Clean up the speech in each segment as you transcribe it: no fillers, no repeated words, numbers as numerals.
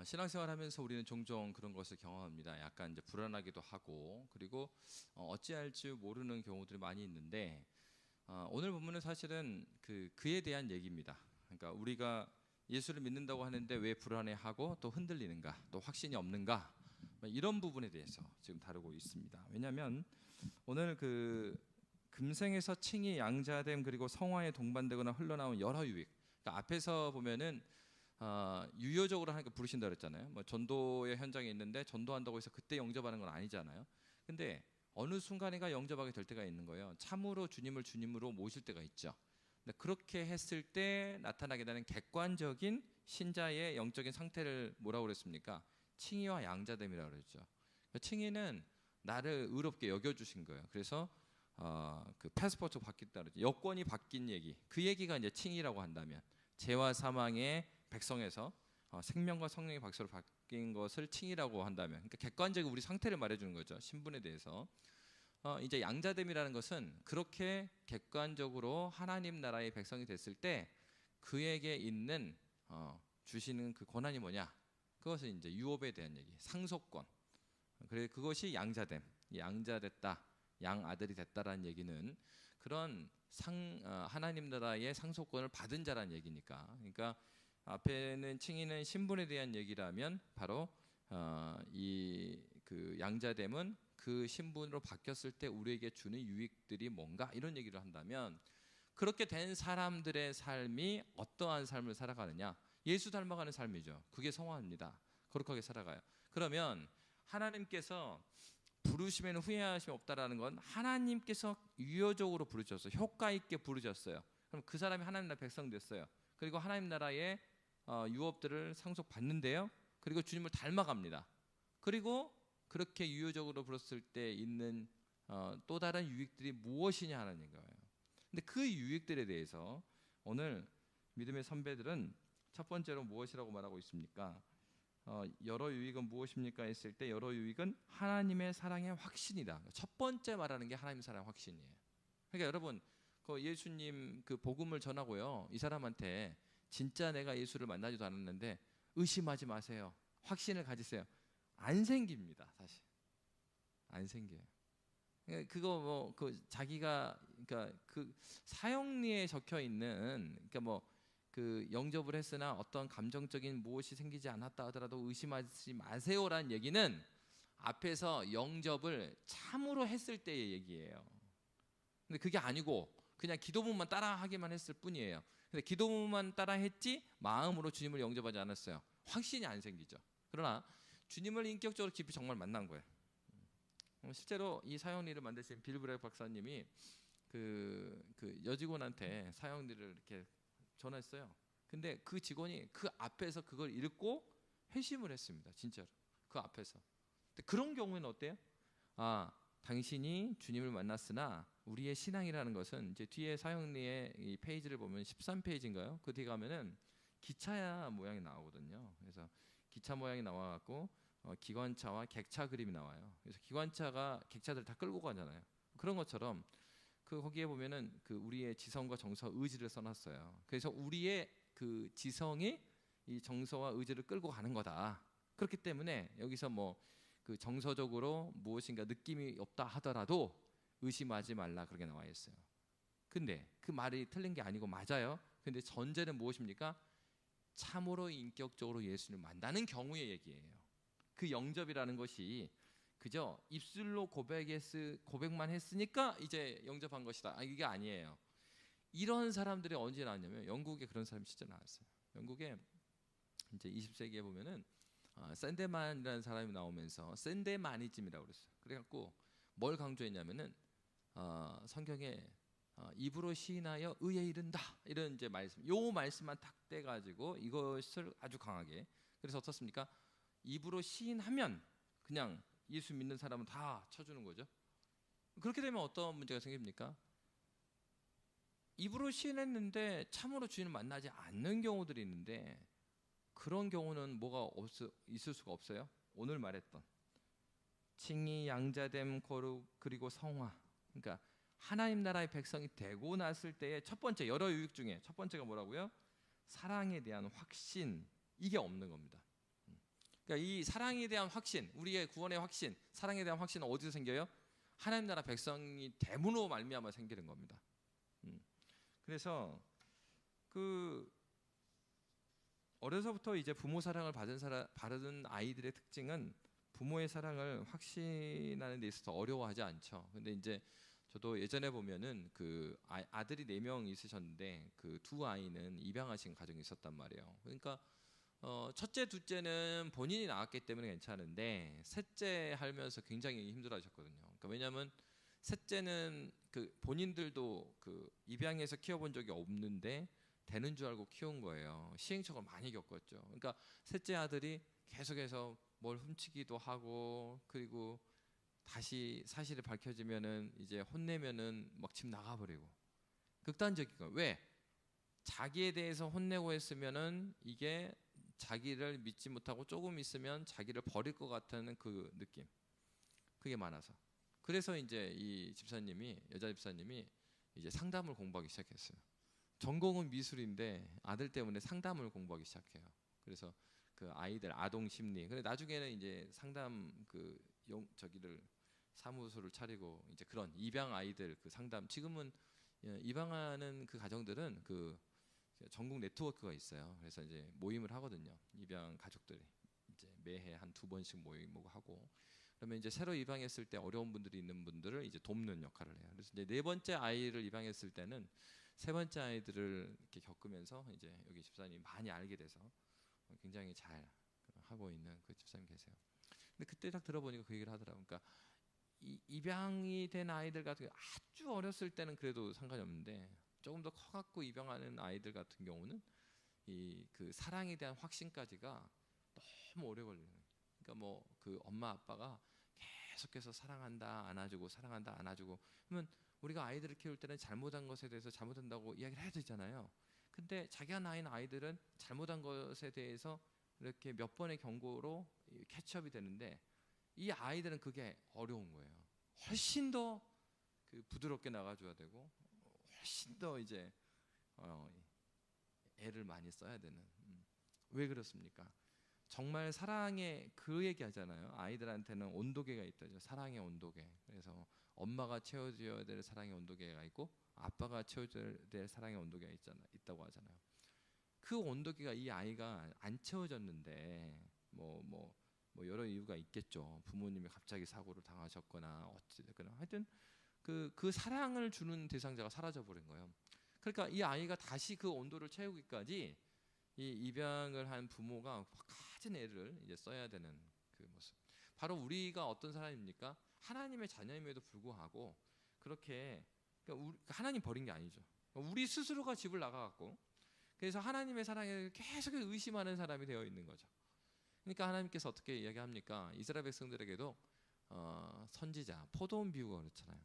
신앙생활하면서 우리는 종종 그런 것을 경험합니다. 약간 이제 불안하기도 하고, 그리고 어찌할 줄 모르는 경우들이 많이 있는데, 오늘 본문은 사실은 그에 대한 얘기입니다. 그러니까 우리가 예수를 믿는다고 하는데 왜 불안해하고 또 흔들리는가, 또 확신이 없는가, 이런 부분에 대해서 지금 다루고 있습니다. 왜냐하면 오늘 금생에서 칭의 양자됨, 그리고 성화에 동반되거나 흘러나온 여러 유익, 그러니까 앞에서 보면은 유효적으로 하니까 부르신다 그랬잖아요. 뭐 전도의 현장에 있는데 전도한다고 해서 그때 영접하는 건 아니잖아요. 근데 어느 순간에가 영접하게 될 때가 있는 거예요. 참으로 주님을 주님으로 모실 때가 있죠. 근데 그렇게 했을 때 나타나게 되는 객관적인 신자의 영적인 상태를 뭐라고 그랬습니까? 칭의와 양자됨이라고 그랬죠. 칭의는 나를 의롭게 여겨주신 거예요. 그래서 그 패스포트 바뀌었다 그러죠. 여권이 바뀐 얘기, 그 얘기가 이제 칭의라고 한다면, 죄와 사망의 백성에서 생명과 성령의 박수로 바뀐 것을 칭의라고 한다면, 그러니까 객관적인 우리 상태를 말해주는 거죠. 신분에 대해서. 이제 양자됨이라는 것은 그렇게 객관적으로 하나님 나라의 백성이 됐을 때 그에게 있는 주시는 그 권한이 뭐냐? 그것은 이제 유업에 대한 얘기, 상속권. 그래, 그것이 양자됨, 양자됐다, 양아들이 됐다라는 얘기는 그런 하나님 나라의 상속권을 받은 자라는 얘기니까. 그러니까 앞에는 칭의는 신분에 대한 얘기라면, 바로 이 양자됨은 그 신분으로 바뀌었을 때 우리에게 주는 유익들이 뭔가, 이런 얘기를 한다면, 그렇게 된 사람들의 삶이 어떠한 삶을 살아가느냐, 예수 닮아가는 삶이죠. 그게 성화입니다. 거룩하게 살아가요. 그러면 하나님께서 부르심에는 후회하심이 없다라는 건 하나님께서 유효적으로 부르셨어요. 효과 있게 부르셨어요. 그럼 그 사람이 하나님 나라 백성 됐어요. 그리고 하나님 나라의 유업들을 상속받는데요. 그리고 주님을 닮아갑니다. 그리고 그렇게 유효적으로 부르셨을 때 있는 또 다른 유익들이 무엇이냐 하는 거예요. 근데 그 유익들에 대해서 오늘 믿음의 선배들은 첫 번째로 무엇이라고 말하고 있습니까? 여러 유익은 무엇입니까 했을 때, 여러 유익은 하나님의 사랑의 확신이다. 첫 번째 말하는 게 하나님의 사랑의 확신이에요. 그러니까 여러분, 예수님 복음을 전하고요, 이 사람한테 진짜 내가 예수를 만나지도 않았는데 의심하지 마세요, 확신을 가지세요, 안 생깁니다. 사실 안 생겨요. 그거 자기가, 그러니까 사형리에 적혀 있는, 그러니까 영접을 했으나 어떤 감정적인 무엇이 생기지 않았다 하더라도 의심하지 마세요라는 얘기는 앞에서 영접을 참으로 했을 때의 얘기예요. 근데 그게 아니고 그냥 기도문만 따라하기만 했을 뿐이에요. 근데 기도문만 따라했지 마음으로 주님을 영접하지 않았어요. 확신이 안 생기죠. 그러나 주님을 인격적으로 깊이 정말 만난 거예요. 실제로 이 사형리를 만드신 빌 브레 박사님이 여직원한테 사형리를 이렇게 전했어요. 근데 그 직원이 그 앞에서 그걸 읽고 회심을 했습니다. 진짜로 그 앞에서. 근데 그런 경우에는 어때요? 당신이 주님을 만났으나 우리의 신앙이라는 것은, 이제 뒤에 사형리의 이 페이지를 보면 13페이지인가요? 그 뒤에 가면은 기차 모양이 나오거든요. 그래서 기차 모양이 나와갖고 기관차와 객차 그림이 나와요. 그래서 기관차가 객차들 다 끌고 가잖아요. 그런 것처럼 거기에 보면은 우리의 지성과 정서, 의지를 써놨어요. 그래서 우리의 지성이 이 정서와 의지를 끌고 가는 거다. 그렇기 때문에 여기서 정서적으로 무엇인가 느낌이 없다 하더라도 의심하지 말라, 그렇게 나와 있어요. 근데 그 말이 틀린 게 아니고 맞아요. 근데 전제는 무엇입니까? 참으로 인격적으로 예수님을 만나는 경우의 얘기예요. 그 영접이라는 것이 그저 입술로 고백만 했으니까 이제 영접한 것이다, 이게 아니에요. 이런 사람들이 언제 나왔냐면, 영국에 그런 사람이 진짜 나왔어요. 영국에 이제 20세기에 보면은 샌데만이라는 사람이 나오면서 샌데마니즘이라고 그랬어요. 그래갖고 뭘 강조했냐면은 성경에 입으로 시인하여 의에 이른다, 이런 이제 요 말씀만 딱 떼가지고 이것을 아주 강하게. 그래서 어떻습니까? 입으로 시인하면 그냥 예수 믿는 사람은 다 쳐주는 거죠. 그렇게 되면 어떤 문제가 생깁니까? 입으로 시인했는데 참으로 주님을 만나지 않는 경우들이 있는데, 그런 경우는 있을 수가 없어요. 오늘 말했던 칭의, 양자됨, 거룩, 그리고 성화, 그러니까 하나님 나라의 백성이 되고 났을 때의 첫 번째, 여러 유익 중에 첫 번째가 뭐라고요? 사랑에 대한 확신, 이게 없는 겁니다. 그러니까 이 사랑에 대한 확신, 우리의 구원의 확신, 사랑에 대한 확신은 어디서 생겨요? 하나님 나라 백성이 됨으로 말미암아 생기는 겁니다. 그래서 그 어려서부터 이제 부모 사랑을 받은 아이들의 특징은 부모의 사랑을 확신하는 데 있어서 어려워하지 않죠. 근데 이제 저도 예전에 보면은 그 아들이 4명 있으셨는데 그 두 아이는 입양하신 가정이 있었단 말이에요. 그러니까 첫째, 둘째는 본인이 낳았기 때문에 괜찮은데 셋째 하면서 굉장히 힘들어하셨거든요. 그러니까 왜냐하면 셋째는 그 본인들도 그 입양해서 키워본 적이 없는데 되는 줄 알고 키운 거예요. 시행착오를 많이 겪었죠. 그러니까 셋째 아들이 계속해서 뭘 훔치기도 하고, 그리고 다시 사실이 밝혀지면은 이제 혼내면은 막 집 나가버리고, 극단적인 거예요. 왜? 자기에 대해서 혼내고 했으면은 이게 자기를 믿지 못하고 조금 있으면 자기를 버릴 것 같은 그 느낌, 그게 많아서. 그래서 이제 이 집사님이, 여자 집사님이 이제 상담을 공부하기 시작했어요. 전공은 미술인데 아들 때문에 상담을 공부하기 시작해요. 그래서 그 아이들 아동 심리. 근데 나중에는 이제 상담 그 저기를 사무소를 차리고 이제 그런 입양 아이들 그 상담. 지금은 입양하는 그 가정들은 그 전국 네트워크가 있어요. 그래서 이제 모임을 하거든요. 입양 가족들이 이제 매해 한 2번씩 모임을 하고, 그러면 이제 새로 입양했을 때 어려운 분들이 있는 분들을 이제 돕는 역할을 해요. 그래서 이제 4번째 아이를 입양했을 때는 3번째 아이들을 이렇게 겪으면서 이제 여기 집사님이 많이 알게 돼서 굉장히 잘 하고 있는 그 집사님 계세요. 근데 그때 딱 들어보니까 그 얘기를 하더라고요. 그러니까 입양이 된 아이들 같은 경우 아주 어렸을 때는 그래도 상관이 없는데 조금 더 커갖고 입양하는 아이들 같은 경우는 이 그 사랑에 대한 확신까지가 너무 오래 걸리는. 그러니까 뭐 그 엄마 아빠가 계속해서 사랑한다 안아주고 사랑한다 안아주고, 그러면 우리가 아이들을 키울 때는 잘못한 것에 대해서 잘못한다고 이야기를 해야 되잖아요. 근데 자기가 낳은 아이들은 잘못한 것에 대해서 이렇게 몇 번의 경고로 캐치업이 되는데 이 아이들은 그게 어려운 거예요. 훨씬 더 그 부드럽게 나가줘야 되고 훨씬 더 이제 애를 많이 써야 되는. 왜 그렇습니까? 정말 사랑의 그 얘기 하잖아요. 아이들한테는 온도계가 있다죠. 사랑의 온도계. 그래서 엄마가 채워줘야 될 사랑의 온도계가 있고 아빠가 채워줘야 될 사랑의 온도계가 있다고 하잖아요. 그 온도계가 이 아이가 안 채워졌는데 뭐 여러 이유가 있겠죠. 부모님이 갑자기 사고를 당하셨거나 어찌됐거나 하여튼 그 사랑을 주는 대상자가 사라져 버린 거예요. 그러니까 이 아이가 다시 그 온도를 채우기까지 이 입양을 한 부모가 가진 애를 이제 써야 되는 그 모습. 바로 우리가 어떤 사람입니까? 하나님의 자녀임에도 불구하고 그렇게, 그러니까 하나님 버린 게 아니죠. 우리 스스로가 집을 나가갖고 그래서 하나님의 사랑에 계속 의심하는 사람이 되어 있는 거죠. 그러니까 하나님께서 어떻게 이야기합니까? 이스라엘 백성들에게도 선지자, 포도원 비유가 그렇잖아요.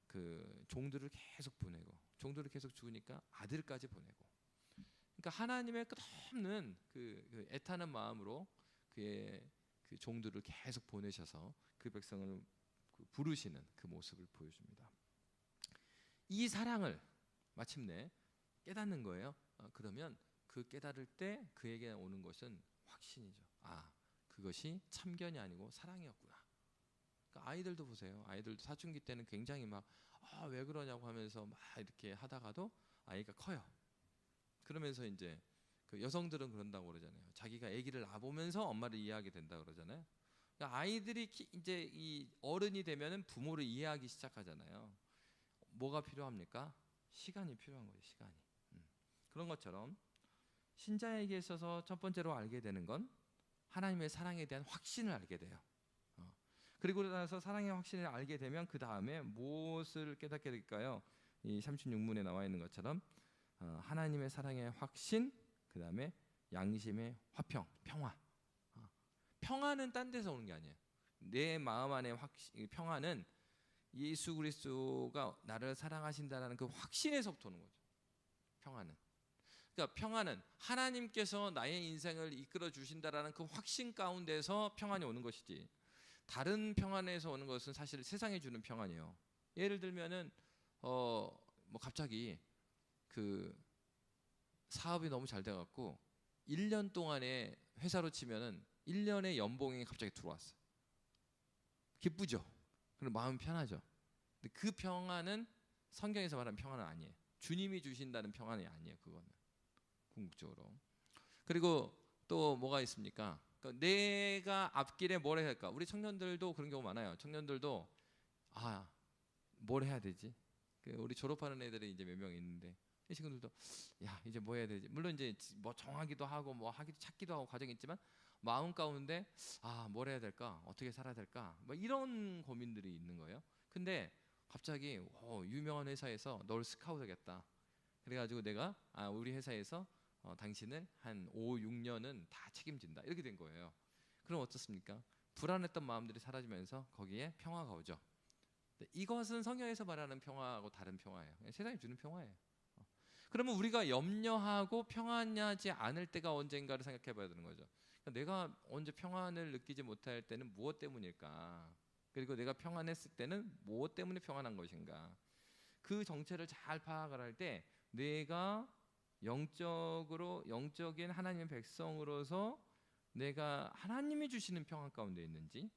그 종들을 계속 보내고 종들을 계속 죽으니까 아들까지 보내고. 그러니까 하나님의 끝없는 그 애타는 마음으로 그의 그 종들을 계속 보내셔서 그 백성을 부르시는 그 모습을 보여줍니다. 이 사랑을 마침내 깨닫는 거예요. 그러면 그 깨달을 때 그에게 오는 것은 확신이죠. 아, 그것이 참견이 아니고 사랑이었구나. 그러니까 아이들도 보세요. 아이들도 사춘기 때는 굉장히 막 왜 그러냐고 하면서 막 이렇게 하다가도 아이가 커요. 그러면서 이제 그 여성들은 그런다고 그러잖아요. 자기가 아기를 낳아보면서 엄마를 이해하게 된다 그러잖아요. 그러니까 아이들이 이제 이 어른이 되면은 부모를 이해하기 시작하잖아요. 뭐가 필요합니까? 시간이 필요한 거예요. 시간이. 그런 것처럼 신자에게 있어서 첫 번째로 알게 되는 건 하나님의 사랑에 대한 확신을 알게 돼요. 그리고 나서 사랑의 확신을 알게 되면 그 다음에 무엇을 깨닫게 될까요? 이 36문에 나와 있는 것처럼 하나님의 사랑의 확신, 그 다음에 양심의 화평, 평화. 평화는 딴 데서 오는 게 아니에요. 내 마음 안의 평화는 예수 그리스도가 나를 사랑하신다는 그 확신에서부터 오는 거죠. 평화는. 그러니까 평화는 하나님께서 나의 인생을 이끌어 주신다라는 그 확신 가운데서 평안이 오는 것이지, 다른 평안에서 오는 것은 사실 세상에 주는 평안이에요. 예를 들면은 뭐 갑자기 그 사업이 너무 잘 돼갖고 1년 동안에 회사로 치면은 1년의 연봉이 갑자기 들어왔어. 기쁘죠? 그럼 마음 편하죠? 근데 그 평안은 성경에서 말하는 평안은 아니에요. 주님이 주신다는 평안이 아니에요. 그거는 궁극적으로. 그리고 또 뭐가 있습니까? 그러니까 내가 앞길에 뭘 해야 할까? 우리 청년들도 그런 경우 많아요. 청년들도 뭘 해야 되지? 우리 졸업하는 애들이 이제 몇 명 있는데 이 친구들도 이제 뭐 해야 되지? 물론 이제 뭐 정하기도 하고 뭐 하기도 찾기도 하고 과정이 있지만 마음 가운데 뭘 해야 될까? 어떻게 살아야 될까? 뭐 이런 고민들이 있는 거예요. 근데 갑자기 유명한 회사에서 널 스카우트하겠다. 그래가지고 내가 우리 회사에서 당신을 한 5, 6년은 다 책임진다. 이렇게 된 거예요. 그럼 어떻습니까? 불안했던 마음들이 사라지면서 거기에 평화가 오죠. 이것은 성경에서 말하는 평화하고 다른 평화예요. 세상이 주는 평화예요. 그러면 우리가 염려하고 평안하지 않을 때가 언젠가를 생각해 봐야 되는 거죠. 내가 언제 평안을 느끼지 못할 때는 무엇 때문일까? 그리고 내가 평안했을 때는 무엇 때문에 평안한 것인가? 그 정체를 잘 파악을 할 때 내가 영적인 하나님의 백성으로서 내가 하나님이 주시는 평안 가운데 있는지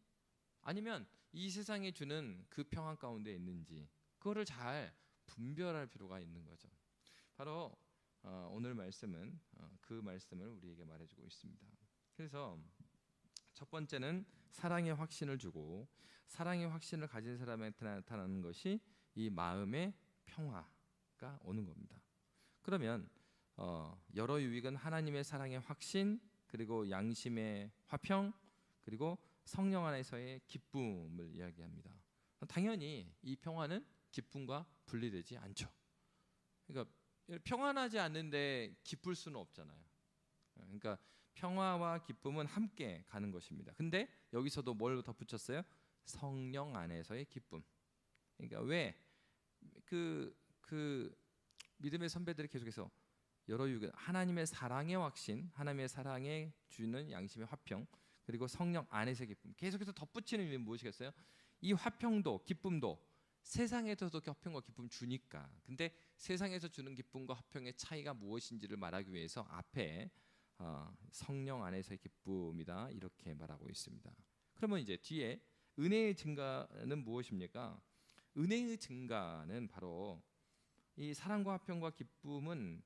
아니면 이 세상이 주는 그 평안 가운데 있는지 그거를 잘 분별할 필요가 있는 거죠. 바로 오늘 말씀은 그 말씀을 우리에게 말해주고 있습니다. 그래서 첫 번째는 사랑의 확신을 주고 사랑의 확신을 가진 사람한테 나타나는 것이 이 마음의 평화가 오는 겁니다. 그러면 여러 유익은 하나님의 사랑의 확신 그리고 양심의 화평 그리고 성령 안에서의 기쁨을 이야기합니다. 당연히 이 평화는 기쁨과 분리되지 않죠. 그러니까 평안하지 않는데 기쁠 수는 없잖아요. 그러니까 평화와 기쁨은 함께 가는 것입니다. 근데 여기서도 뭘 덧붙였어요? 성령 안에서의 기쁨. 그러니까 왜 그 믿음의 선배들이 계속해서 여러 유익 하나님의 사랑의 확신, 하나님의 사랑에 주는 양심의 화평, 그리고 성령 안에서의 기쁨. 계속해서 덧붙이는 의미는 무엇이겠어요? 이 화평도 기쁨도 세상에서도 화평과 기쁨 주니까. 근데 세상에서 주는 기쁨과 화평의 차이가 무엇인지를 말하기 위해서 앞에 성령 안에서의 기쁨이다 이렇게 말하고 있습니다. 그러면 이제 뒤에 은혜의 증가는 무엇입니까? 은혜의 증가는 바로 이 사랑과 화평과 기쁨은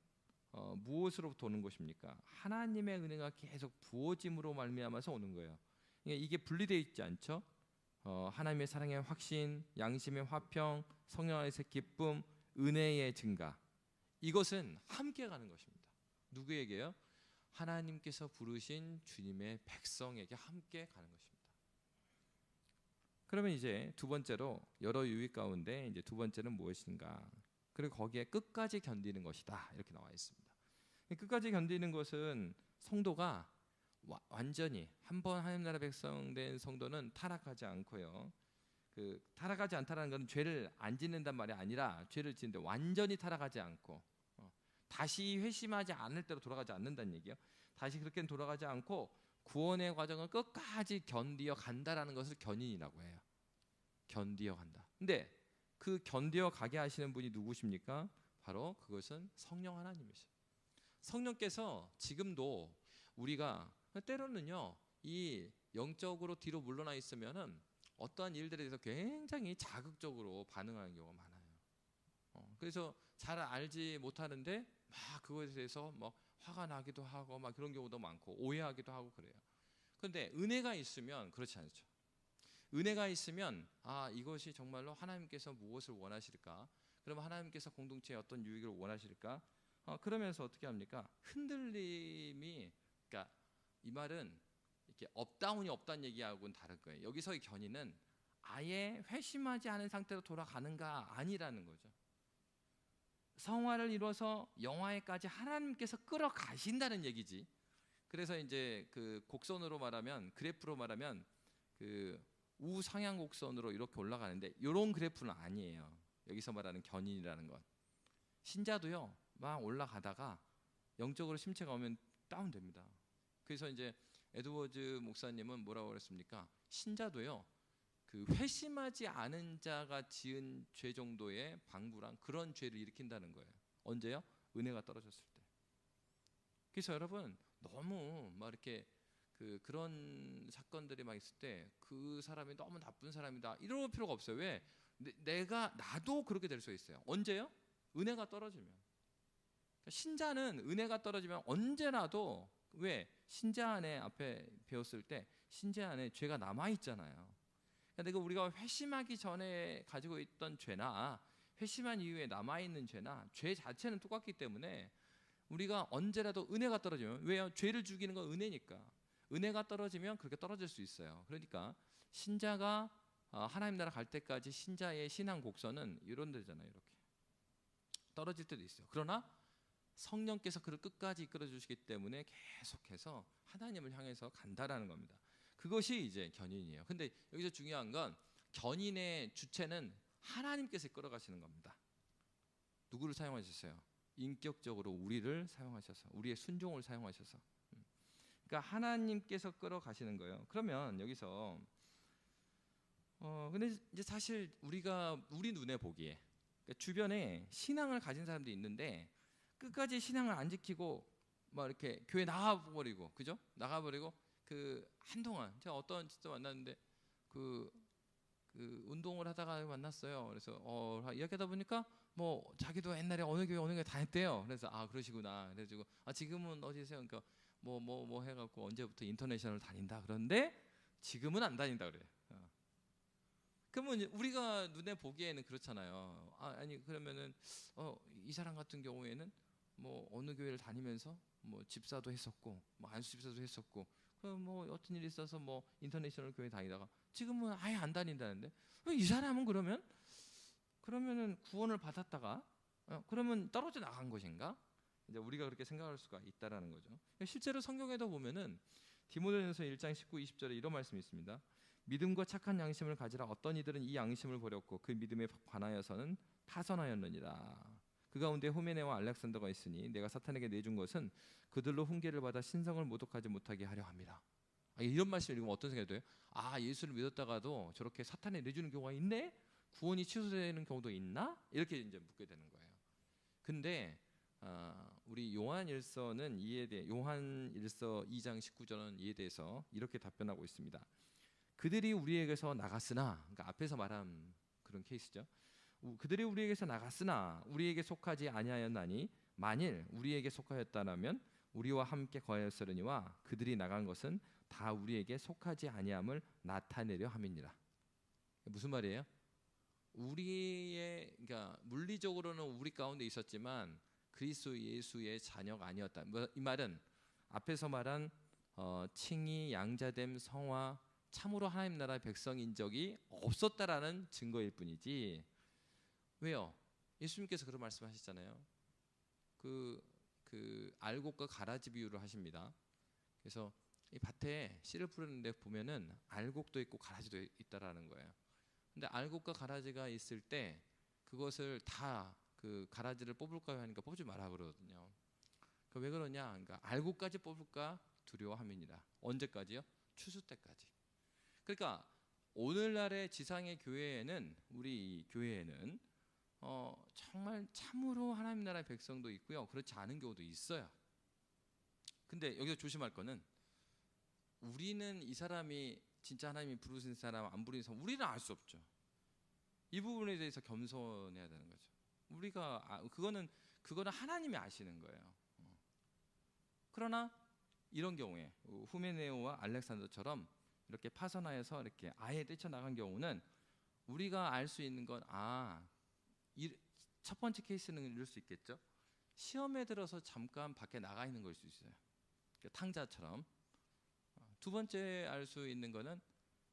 무엇으로부터 오는 것입니까? 하나님의 은혜가 계속 부어짐으로 말미암아서 오는 거예요. 이게 분리되어 있지 않죠? 하나님의 사랑의 확신, 양심의 화평, 성령 안에서의 기쁨, 은혜의 증가. 이것은 함께 가는 것입니다. 누구에게요? 하나님께서 부르신 주님의 백성에게 함께 가는 것입니다. 그러면 이제 두 번째로 여러 유익 가운데 이제 두 번째는 무엇인가? 그리고 거기에 끝까지 견디는 것이다 이렇게 나와 있습니다. 끝까지 견디는 것은 성도가 완전히 한번 하나님 나라 백성 된 성도는 타락하지 않고요. 타락하지 않다라는 것은 죄를 안 짓는단 말이 아니라 죄를 짓는데 완전히 타락하지 않고 다시 회심하지 않을 때로 돌아가지 않는다는 얘기예요. 다시 그렇게는 돌아가지 않고 구원의 과정을 끝까지 견디어 간다라는 것을 견인이라고 해요. 견디어 간다. 근데 그 견디어 가게 하시는 분이 누구십니까? 바로 그것은 성령 하나님이시죠. 성령께서 지금도 우리가 때로는요 이 영적으로 뒤로 물러나 있으면은 어떠한 일들에 대해서 굉장히 자극적으로 반응하는 경우가 많아요. 그래서 잘 알지 못하는데 막 그거에 대해서 뭐 화가 나기도 하고 막 그런 경우도 많고 오해하기도 하고 그래요. 그런데 은혜가 있으면 그렇지 않죠. 은혜가 있으면 이것이 정말로 하나님께서 무엇을 원하실까? 그러면 하나님께서 공동체에 어떤 유익을 원하실까? 그러면서 어떻게 합니까? 흔들림이 그러니까 이 말은 이렇게 업다운이 없다는 얘기하고는 다를 거예요. 여기서의 견인은 아예 회심하지 않은 상태로 돌아가는가 아니라는 거죠. 성화를 이뤄서 영화에까지 하나님께서 끌어가신다는 얘기지. 그래서 이제 그 곡선으로 말하면 그래프로 말하면 그 우상향 곡선으로 이렇게 올라가는데 이런 그래프는 아니에요. 여기서 말하는 견인이라는 것. 신자도요 막 올라가다가 영적으로 심체가 오면 다운됩니다. 그래서 이제 에드워즈 목사님은 뭐라고 그랬습니까? 신자도요 그 회심하지 않은 자가 지은 죄 정도의 방불한 그런 죄를 일으킨다는 거예요. 언제요? 은혜가 떨어졌을 때. 그래서 여러분 너무 막 이렇게 그런 사건들이 막 있을 때 그 사람이 너무 나쁜 사람이다 이럴 필요가 없어요. 왜? 나도 그렇게 될 수 있어요. 언제요? 은혜가 떨어지면. 그러니까 신자는 은혜가 떨어지면 언제라도, 왜? 신자 안에 앞에 배웠을 때 신자 안에 죄가 남아 있잖아요. 그러니까 우리가 회심하기 전에 가지고 있던 죄나 회심한 이후에 남아 있는 죄나 죄 자체는 똑같기 때문에 우리가 언제라도 은혜가 떨어지면, 왜요? 죄를 죽이는 건 은혜니까. 은혜가 떨어지면 그렇게 떨어질 수 있어요. 그러니까 신자가 하나님 나라 갈 때까지 신자의 신앙 곡선은 이런 데잖아요. 이렇게 떨어질 때도 있어요. 그러나 성령께서 그를 끝까지 이끌어 주시기 때문에 계속해서 하나님을 향해서 간다라는 겁니다. 그것이 이제 견인이에요. 근데 여기서 중요한 건 견인의 주체는 하나님께서 이끌어 가시는 겁니다. 누구를 사용하셨어요? 인격적으로 우리를 사용하셔서, 우리의 순종을 사용하셔서. 그러니까 하나님께서 끌어가시는 거예요. 그러면 여기서 근데 이제 사실 우리 눈에 보기에, 그러니까 주변에 신앙을 가진 사람도 있는데 끝까지 신앙을 안 지키고 막 이렇게 교회 나가버리고, 그죠? 나가버리고 한동안 제가 어떤 진짜 만났는데 그 운동을 하다가 만났어요. 그래서 이야기하다 보니까 뭐 자기도 옛날에 어느 교회 다녔대요. 그래서 그러시구나. 그래가지고 지금은 어디세요? 그러니까 뭐 해갖고 언제부터 인터내셔널 다닌다. 그런데 지금은 안 다닌다 그래요. 그러면 우리가 눈에 보기에는 그렇잖아요. 아니 그러면은 이 사람 같은 경우에는 뭐 어느 교회를 다니면서 뭐 집사도 했었고 뭐 안수 집사도 했었고 뭐 어떤 일이 있어서 뭐 인터내셔널 교회 다니다가 지금은 아예 안 다닌다는데, 이 사람은 그러면은 구원을 받았다가 그러면 떨어져 나간 것인가? 이제 우리가 그렇게 생각할 수가 있다라는 거죠. 실제로 성경에도 보면은 디모데전서 1장 19, 20절에 이런 말씀이 있습니다. 믿음과 착한 양심을 가지라. 어떤 이들은 이 양심을 버렸고 그 믿음에 관하여서는 파선하였느니라. 그 가운데 후메네와 알렉산더가 있으니 내가 사탄에게 내준 것은 그들로 훈계를 받아 신성을 모독하지 못하게 하려 함이라. 이런 말씀을 읽으면 어떤 생각이 들어요? 예수를 믿었다가도 저렇게 사탄에 내주는 경우가 있네? 구원이 취소되는 경우도 있나? 이렇게 이제 묻게 되는 거예요. 근데 우리 요한일서는 요한일서 2장 19절은 이에 대해서 이렇게 답변하고 있습니다. 그들이 우리에게서 나갔으나, 그러니까 앞에서 말한 그런 케이스죠. 그들이 우리에게서 나갔으나 우리에게 속하지 아니하였나니 만일 우리에게 속하였다면 우리와 함께 거하였으려니와 그들이 나간 것은 다 우리에게 속하지 아니함을 나타내려 함이니라. 무슨 말이에요? 그러니까 물리적으로는 우리 가운데 있었지만 그리스도 예수의 자녀가 아니었다. 이 말은 앞에서 말한 칭의, 양자됨, 성화, 참으로 하나님 나라의 백성인 적이 없었다라는 증거일 뿐이지. 왜요? 예수님께서 그런 말씀하셨잖아요. 알곡과 가라지 비유를 하십니다. 그래서 이 밭에 씨를 뿌리는데 보면은 알곡도 있고 가라지도 있다라는 거예요. 근데 알곡과 가라지가 있을 때 그것을 다 가라지를 뽑을까요? 하니까 뽑지 마라 그러거든요. 왜 그러냐? 그러니까 알곡까지 뽑을까 두려워함이니라. 언제까지요? 추수 때까지. 그러니까 오늘날의 지상의 교회에는, 우리 교회에는 정말 참으로 하나님 나라의 백성도 있고요, 그렇지 않은 경우도 있어요. 근데 여기서 조심할 거는, 우리는 이 사람이 진짜 하나님이 부르신 사람 안 부르신 사람 우리는 알 수 없죠. 이 부분에 대해서 겸손해야 되는 거죠. 우리가 그거는 하나님이 아시는 거예요. 그러나 이런 경우에 후메네오와 알렉산더처럼 이렇게 파선하여서 이렇게 아예 뛰쳐나간 경우는 우리가 알 수 있는 건 첫 번째 케이스는 이럴 수 있겠죠. 시험에 들어서 잠깐 밖에 나가 있는 걸 수 있어요. 그러니까 탕자처럼. 두 번째 알 수 있는 거는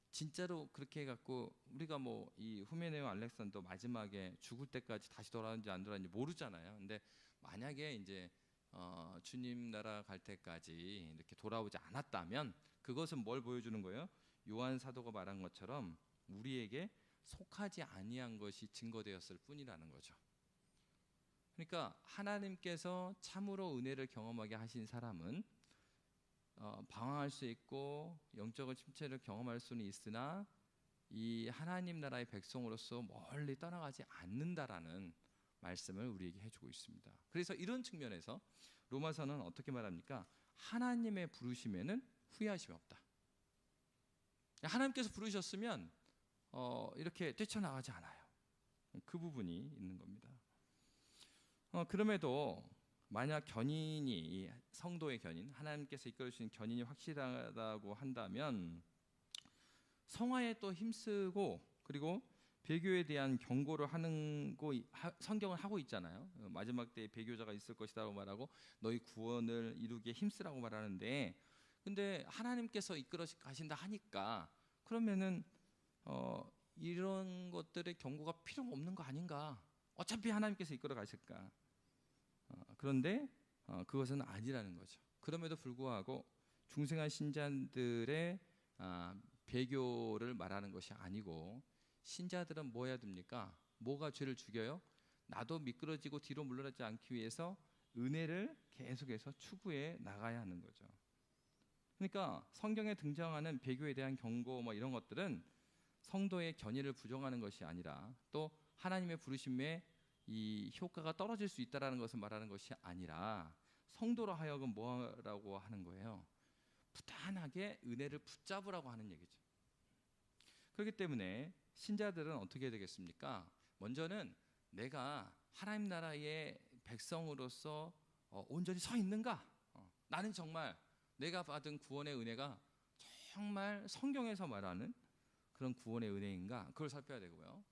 진짜로 그렇게 해갖고 우리가 뭐 이 후메네오 알렉산더 마지막에 죽을 때까지 다시 돌아오는지 안 돌아오는지 모르잖아요. 근데 만약에 이제 주님 나라 갈 때까지 이렇게 돌아오지 않았다면 그것은 뭘 보여주는 거예요? 요한 사도가 말한 것처럼 우리에게 속하지 아니한 것이 증거되었을 뿐이라는 거죠. 그러니까 하나님께서 참으로 은혜를 경험하게 하신 사람은 방황할 수 있고 영적인 침체를 경험할 수는 있으나 이 하나님 나라의 백성으로서 멀리 떠나가지 않는다라는 말씀을 우리에게 해주고 있습니다. 그래서 이런 측면에서 로마서는 어떻게 말합니까? 하나님의 부르심에는 후회하심이 없다. 하나님께서 부르셨으면 이렇게 뛰쳐나가지 않아요. 그 부분이 있는 겁니다. 그럼에도 만약 견인이, 이 성도의 견인, 하나님께서 이끌어주신 견인이 확실하다고 한다면 성화에 또 힘쓰고, 그리고 배교에 대한 경고를 하는 거 성경은 하고 있잖아요. 마지막 때에 배교자가 있을 것이라고 말하고 너희 구원을 이루기에 힘쓰라고 말하는데, 근데 하나님께서 이끌어 가신다 하니까 그러면은 이런 것들의 경고가 필요 없는 거 아닌가? 어차피 하나님께서 이끌어 가실까? 그런데 그것은 아니라는 거죠. 그럼에도 불구하고 중생한 신자들의 배교를 말하는 것이 아니고, 신자들은 뭐 해야 됩니까? 뭐가 죄를 죽여요? 나도 미끄러지고 뒤로 물러나지 않기 위해서 은혜를 계속해서 추구해 나가야 하는 거죠. 그러니까 성경에 등장하는 배교에 대한 경고 이런 것들은 성도의 견인을 부정하는 것이 아니라, 또 하나님의 부르심에 이 효과가 떨어질 수 있다라는 것을 말하는 것이 아니라, 성도로 하여금 뭐라고 하는 거예요? 부단하게 은혜를 붙잡으라고 하는 얘기죠. 그렇기 때문에 신자들은 어떻게 되겠습니까? 먼저는 내가 하나님 나라의 백성으로서 온전히 서 있는가? 나는 정말 내가 받은 구원의 은혜가 정말 성경에서 말하는 그런 구원의 은혜인가? 그걸 살펴야 되고요.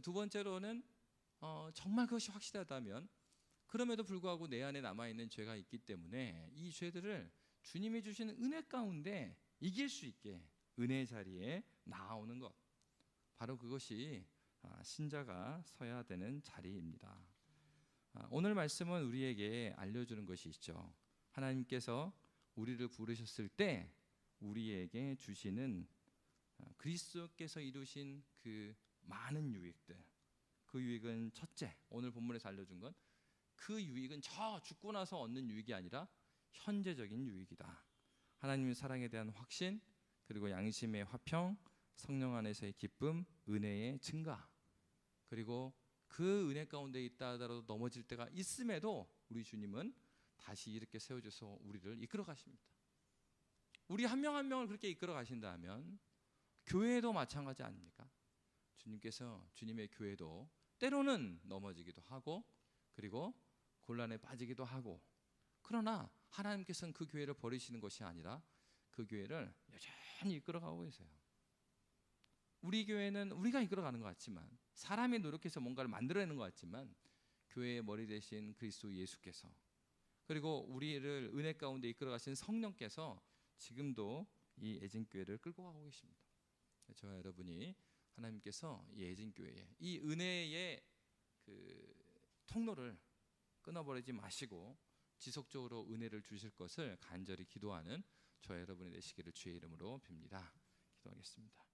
두 번째로는 정말 그것이 확실하다면, 그럼에도 불구하고 내 안에 남아있는 죄가 있기 때문에 이 죄들을 주님이 주시는 은혜 가운데 이길 수 있게 은혜의 자리에 나아오는 것, 바로 그것이 신자가 서야 되는 자리입니다. 오늘 말씀은 우리에게 알려주는 것이 있죠. 하나님께서 우리를 부르셨을 때 우리에게 주시는 그리스도께서 이루신 그 많은 유익들, 그 유익은 첫째, 오늘 본문에서 알려준 건 그 유익은 저 죽고 나서 얻는 유익이 아니라 현재적인 유익이다. 하나님의 사랑에 대한 확신, 그리고 양심의 화평, 성령 안에서의 기쁨, 은혜의 증가, 그리고 그 은혜 가운데 있다 하더라도 넘어질 때가 있음에도 우리 주님은 다시 이렇게 세워줘서 우리를 이끌어 가십니다. 우리 한 명 한 명을 그렇게 이끌어 가신다면 교회도 마찬가지 아닙니까? 주님께서 주님의 교회도 때로는 넘어지기도 하고, 그리고 곤란에 빠지기도 하고, 그러나 하나님께서는 그 교회를 버리시는 것이 아니라 그 교회를 여전히 이끌어가고 계세요. 우리 교회는 우리가 이끌어가는 것 같지만, 사람이 노력해서 뭔가를 만들어내는 것 같지만, 교회의 머리 되신 그리스도 예수께서, 그리고 우리를 은혜 가운데 이끌어가신 성령께서 지금도 이 애진교회를 끌고 가고 계십니다. 저와 여러분이 하나님께서 이 애진교회에 이 은혜의 그 통로를 끊어버리지 마시고 지속적으로 은혜를 주실 것을 간절히 기도하는 저와 여러분이 되시기를 주의 이름으로 빕니다. 기도하겠습니다.